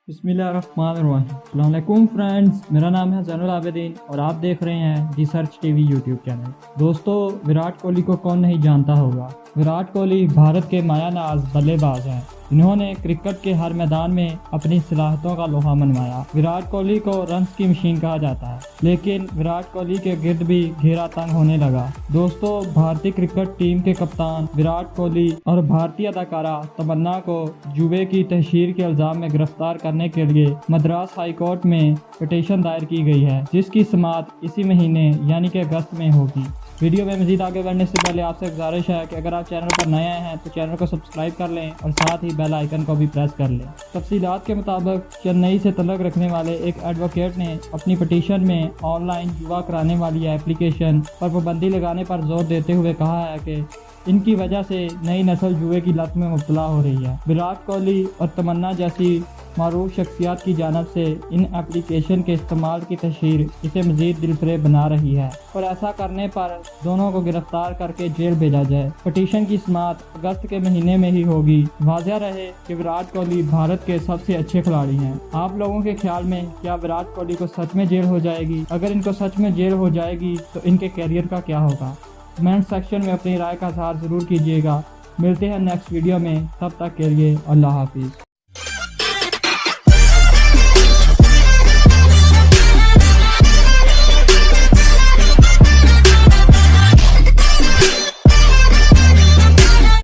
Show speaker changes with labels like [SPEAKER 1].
[SPEAKER 1] बिस्मिल्लाहिर्रहमानिर्रहीम फ्रेंड्स, मेरा नाम है ज़ैनुल आबिदीन और आप देख रहे हैं रिसर्च टीवी यूट्यूब चैनल। दोस्तों, विराट कोहली को कौन नहीं जानता होगा। विराट कोहली भारत के मायानाज बल्लेबाज हैं। इन्होंने क्रिकेट के हर मैदान में अपनी सलाहियतों का लोहा मनवाया। विराट कोहली को रन्स की मशीन कहा जाता है, लेकिन विराट कोहली के गिर्द भी घेरा तंग होने लगा। दोस्तों, भारतीय क्रिकेट टीम के कप्तान विराट कोहली और भारतीय अदाकारा तमन्ना को जुए की तहशीर के इल्जाम में गिरफ्तार करने के लिए मद्रास हाई कोर्ट में पिटीशन दायर की गई है, जिसकी समाअत इसी महीने यानी कि अगस्त में होगी। वीडियो में मजीद आगे बढ़ने से पहले आपसे गुजारिश है कि अगर आप चैनल पर नए आए हैं तो चैनल को सब्सक्राइब कर लें और साथ ही बेल आइकन को भी प्रेस कर लें। तफसीलात के मुताबिक चेन्नई से तल्लुक़ रखने वाले एक एडवोकेट ने अपनी पिटीशन में ऑनलाइन जुआ कराने वाली एप्लीकेशन पर पाबंदी लगाने पर जोर देते हुए कहा है कि इनकी वजह से नई नस्ल जुए की लत में मुब्तला हो रही है। विराट कोहली और तमन्ना जैसी मारूफ शख्सियात की जानब से इन एप्लीकेशन के इस्तेमाल की तशहीर इसे मजीद दिलफरेब बना रही है और ऐसा करने पर दोनों को गिरफ्तार करके जेल भेजा जाए। पिटीशन की समाअत अगस्त के महीने में ही होगी। वाज़ह रहे कि विराट कोहली भारत के सबसे अच्छे खिलाड़ी हैं। आप लोगों के ख्याल में क्या विराट कोहली को सच में जेल हो जाएगी? अगर इनको सच में जेल हो जाएगी तो इनके कैरियर का क्या होगा? कमेंट सेक्शन में अपनी राय का इज़हार ज़रूर कीजिएगा। मिलते हैं नेक्स्ट वीडियो में, तब तक के लिए अल्लाह हाफिज़।